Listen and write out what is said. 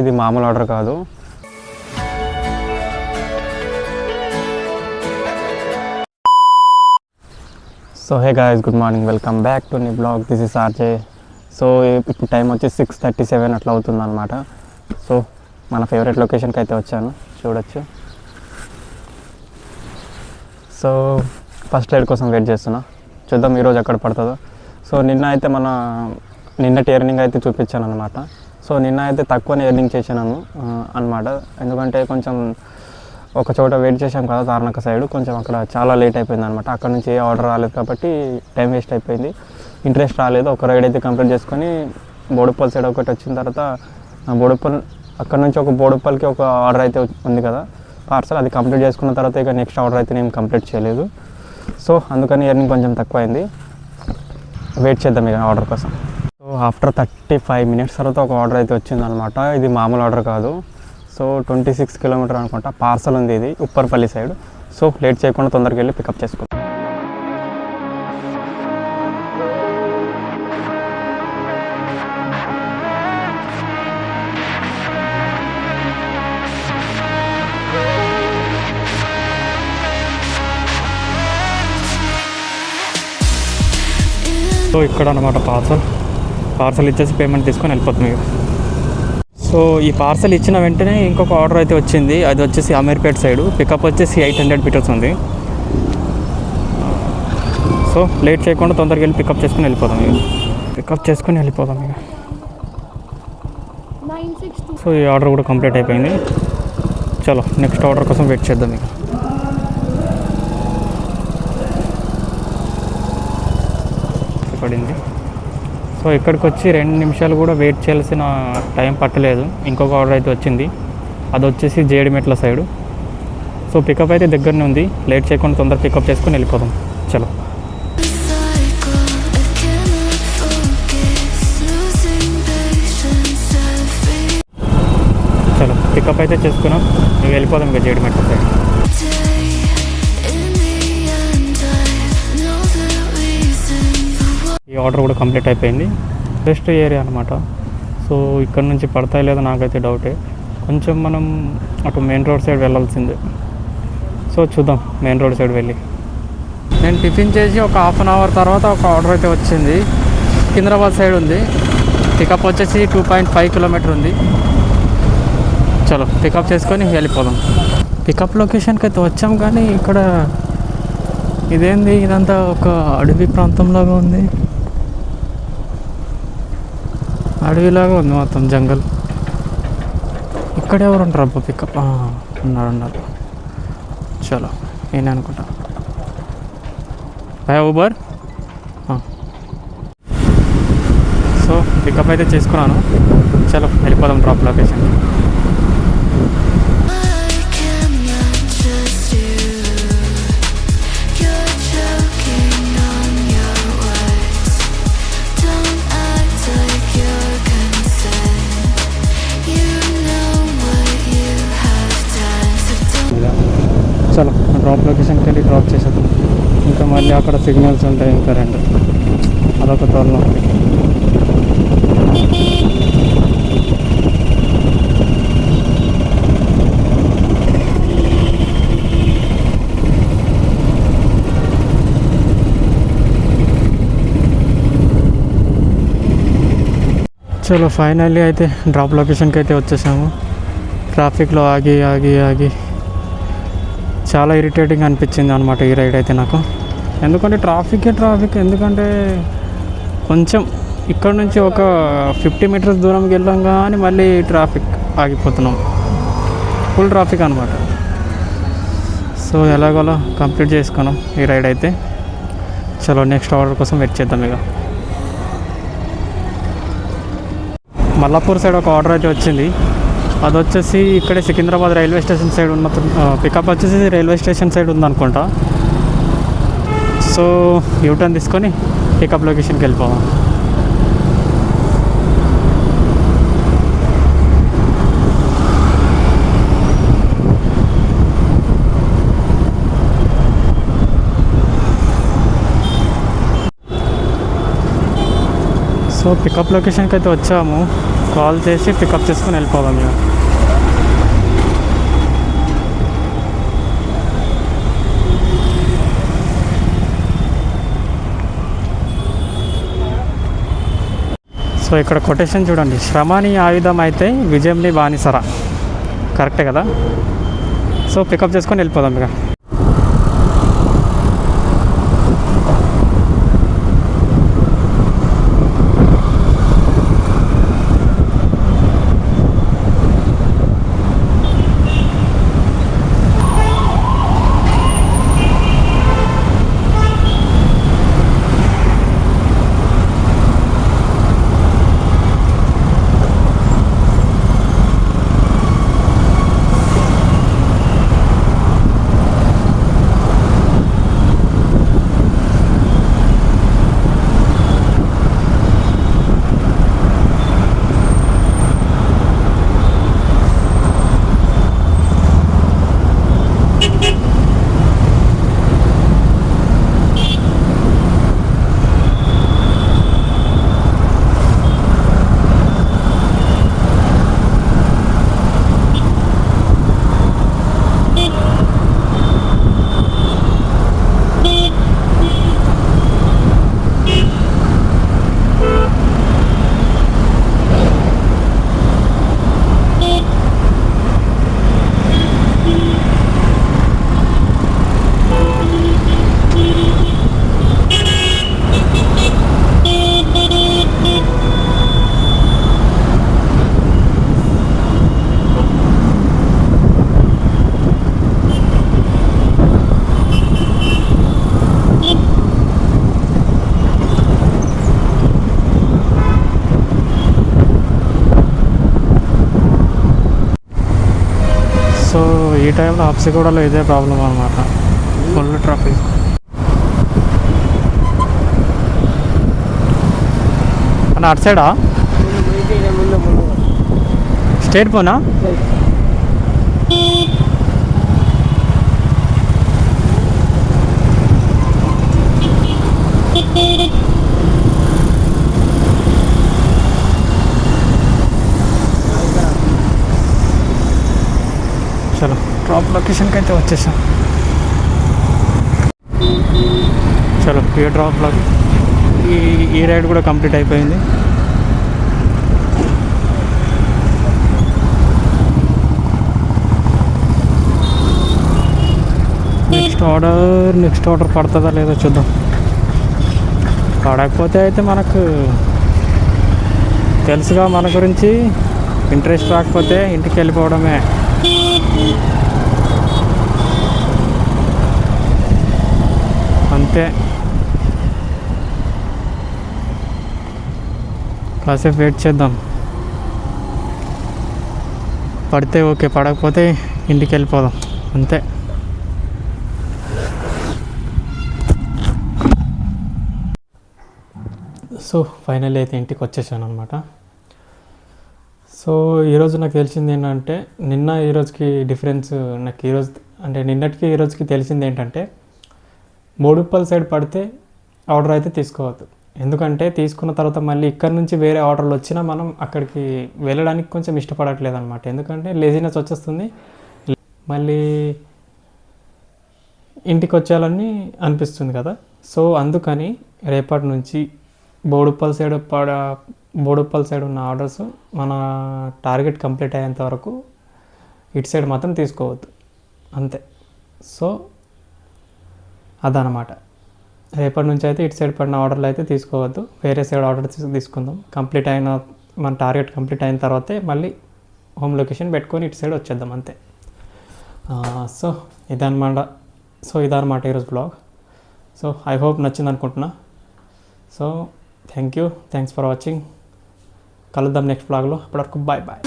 ఇది మామూలు ఆర్డర్ కాదు. So hey guys, good morning, welcome back to నీ blog. This is RJ. So ఇప్పుడు టైం వచ్చి 6:37 అట్లా అవుతుంది అనమాట. సో మన ఫేవరెట్ లొకేషన్కి అయితే వచ్చాను, చూడొచ్చు. సో ఫస్ట్ రైడ్ కోసం వెయిట్ చేస్తున్నా, చూద్దాం ఈరోజు ఎక్కడ పడుతుందో. సో నిన్నటి ఎర్నింగ్ అయితే చూపించాను అనమాట. సో నిన్న అయితే తక్కువనే ఎర్నింగ్ చేశాను అనమాట. ఎందుకంటే కొంచెం ఒక చోట వెయిట్ చేశాం కదా, తార్నాక సైడ్, కొంచెం అక్కడ చాలా లేట్ అయిపోయింది అనమాట. అక్కడ నుంచి ఏ ఆర్డర్ రాలేదు కాబట్టి టైం వేస్ట్ అయిపోయింది, ఇంట్రెస్ట్ రాలేదు. ఒక రైడ్ అయితే కంప్లీట్ చేసుకొని బోడుప్పల్ సైడ్ ఒకటి వచ్చిన తర్వాత బోడుప్పల్, అక్కడ నుంచి ఒక బోడుప్పల్కి ఒక ఆర్డర్ అయితే ఉంది కదా పార్సల్, అది కంప్లీట్ చేసుకున్న తర్వాత ఇక నెక్స్ట్ ఆర్డర్ అయితే నేను కంప్లీట్ చేయలేదు. సో అందుకని ఎర్నింగ్ కొంచెం తక్కువ అయింది. వెయిట్ చేద్దాం ఇక ఆర్డర్ కోసం. సో ఆఫ్టర్ 35 minutes తర్వాత ఒక ఆర్డర్ అయితే వచ్చిందనమాట. ఇది మామూలు ఆర్డర్ కాదు. సో 26 కిలోమీటర్ అనుకుంటా పార్సల్ ఉంది, ఇది ఉప్పర్పల్లి సైడ్. సో లేట్ చేయకుండా తొందరగా వెళ్ళి పికప్ చేసుకుంటాం. సో ఇక్కడ అనమాట పార్సల్ ఇచ్చేసి పేమెంట్ తీసుకొని వెళ్ళిపోతుంది. సో ఈ పార్సల్ ఇచ్చిన వెంటనే ఇంకొక ఆర్డర్ అయితే వచ్చింది. అది వచ్చేసి అమీర్పేట్ సైడు, పికప్ వచ్చేసి 800 meters ఉంది. సో లేట్ చేయకుండా తొందరగా వెళ్ళి పికప్ చేసుకొని వెళ్ళిపోదాం ఇక. సో ఈ ఆర్డర్ కూడా కంప్లీట్ అయిపోయింది. చలో నెక్స్ట్ ఆర్డర్ కోసం వెయిట్ చేద్దాం ఇక. పడింది. సో ఇక్కడికి వచ్చి 2 నిమిషాలు కూడా వెయిట్ చేయాల్సిన టైం పట్టలేదు. ఇంకొక ఆర్డర్ అయితే వచ్చింది, అది వచ్చేసి జేడిమెట్ల సైడు. సో పికప్ అయితే దగ్గరనే ఉంది, లేట్ చేయకుండా తొందరగా పికప్ చేసుకొని వెళ్ళిపోదాం. చలో పికప్ అయితే చేసుకున్నాం, వెళ్ళిపోదాం ఇక జేడిమెట్ల సైడ్. ఈ ఆర్డర్ కూడా కంప్లీట్ అయిపోయింది. బెస్ట్ ఏరియా అనమాట. సో ఇక్కడ నుంచి పడతాయి లేదా నాకైతే డౌటే. కొంచెం మనం అటు మెయిన్ రోడ్ సైడ్ వెళ్ళాల్సిందే. సో చూద్దాం మెయిన్ రోడ్ సైడ్ వెళ్ళి. నేను టిఫిన్ చేసి ఒక 1/2 hour తర్వాత ఒక ఆర్డర్ అయితే వచ్చింది. సికింద్రాబాద్ సైడ్ ఉంది, పికప్ వచ్చేసి 2.5 kilometers ఉంది. చలో పికప్ చేసుకొని వెళ్ళిపోదాం. పికప్ లొకేషన్కి అయితే వచ్చాం, కానీ ఇక్కడ ఇదేంది, ఇదంతా ఒక అడవి ప్రాంతంలాగా ఉంది. అడవిలాగా ఉంది మొత్తం, జంగల్. ఇక్కడ ఎవరు ఉంటారు అబ్బా? పికప్ ఉన్నారు. చలో నేను అనుకుంటా ఊబర్. సో పికప్ అయితే చేసుకున్నాను. చలో వెళ్ళిపోదాం డ్రాప్ లొకేషన్. చలో డ్రాప్ లొకేషన్కి వెళ్ళి డ్రాప్ చేసేద్దాం. ఇంకా మళ్ళీ అక్కడ సిగ్నల్స్ ఉంటాయి, ఇంకా 2, అదొక తోరణం. చలో ఫైనల్లీ అయితే డ్రాప్ లొకేషన్కి అయితే వచ్చేసాము. ట్రాఫిక్లో ఆగి చాలా ఇరిటేటింగ్ అనిపించింది అనమాట ఈ రైడ్ అయితే నాకు. ఎందుకంటే ట్రాఫిక్ ఎందుకంటే కొంచెం ఇక్కడ నుంచి ఒక 50 meters దూరంకి వెళ్ళాం, కానీ మళ్ళీ ట్రాఫిక్ ఆగిపోతున్నాం, ఫుల్ ట్రాఫిక్ అనమాట. సో ఎలాగోలా కంప్లీట్ చేసుకున్నాం ఈ రైడ్ అయితే. చలో నెక్స్ట్ ఆర్డర్ కోసం వెయిట్ చేద్దాం ఇక. మల్లాపూర్ సైడ్ ఒక ఆర్డర్ అయితే వచ్చింది. అది వచ్చేసి ఇక్కడే సికింద్రాబాద్ రైల్వే స్టేషన్ సైడ్ ఉన్న పికప్ వచ్చేసి రైల్వే స్టేషన్ సైడ్ ఉందనుకుంటా. సో యూటర్న్ తీసుకొని పికప్ లొకేషన్కి వెళ్ళిపోదాం. సో పికప్ లొకేషన్కి అయితే వచ్చాము. కాల్ చేసి పికప్ చేసుకొని వెళ్ళిపోదాం ఇక. సో ఇక్కడ కొటేషన్ చూడండి, శ్రమని ఆయుధం అయితే విజయంని బానిసరా. కరెక్టే కదా. సో పికప్ చేసుకొని వెళ్ళిపోదాం ఇక. సో ఈ టైంలో హబ్సిగూడలో ఇదే ప్రాబ్లం అనమాట, ఫుల్ ట్రాఫిక్. అన్న అటు సైడా స్ట్రేట్ పోనా? చలో డ్రాప్ లొకేషన్కి అయితే వచ్చేసాం. చలో ఈ డ్రాప్లో ఈ రైడ్ కూడా కంప్లీట్ అయిపోయింది. నెక్స్ట్ ఆర్డర్ పడుతుందా లేదో చూద్దాం. పడకపోతే అయితే మనకు తెలుసుగా మన గురించి, ఇంట్రెస్ట్ రాకపోతే ఇంటికి వెళ్ళిపోవడమే. అంతే, కాసేపు వెయిట్ చేద్దాం. పడితే ఓకే, పడకపోతే ఇంటికి వెళ్ళిపోదాం అంతే. సో ఫైనల్ అయితే ఇంటికి వచ్చేసాను అనమాట. సో ఈరోజు నాకు తెలిసింది ఏంటంటే, నిన్న ఈరోజుకి డిఫరెన్స్ నాకు ఈరోజు అంటే నిన్నటికి ఈరోజుకి తెలిసింది ఏంటంటే, బోడుప్పల్ సైడ్ పడితే ఆర్డర్ అయితే తీసుకోవద్దు. ఎందుకంటే తీసుకున్న తర్వాత మళ్ళీ ఇక్కడ నుంచి వేరే ఆర్డర్లు వచ్చినా మనం అక్కడికి వెళ్ళడానికి కొంచెం ఇష్టపడట్లేదు అనమాట. ఎందుకంటే లేజినెస్ వచ్చేస్తుంది, మళ్ళీ ఇంటికి వచ్చేయాలని అనిపిస్తుంది కదా. సో అందుకని రేపటి నుంచి బోడుప్పల్ సైడ్ ఉన్న ఆర్డర్స్ మన టార్గెట్ కంప్లీట్ అయ్యేంత వరకు ఇటు సైడ్ మాత్రం తీసుకోవద్దు అంతే. సో అదనమాట, రేపటి నుంచి అయితే ఇటు సైడ్ పడిన ఆర్డర్లు అయితే తీసుకోవద్దు, వేరే సైడ్ ఆర్డర్ తీసుకుందాం. మన టార్గెట్ కంప్లీట్ అయిన తర్వాతే మళ్ళీ హోమ్ లొకేషన్ పెట్టుకొని ఇటు సైడ్ వచ్చేద్దాం అంతే. సో ఇదన్నమాట ఈరోజు బ్లాగ్. సో ఐ హోప్ నచ్చింది అనుకుంటున్నా. So thanks for watching. కలుద్దాం నెక్స్ట్ బ్లాగ్లో. అప్పటివరకు బాయ్ బాయ్.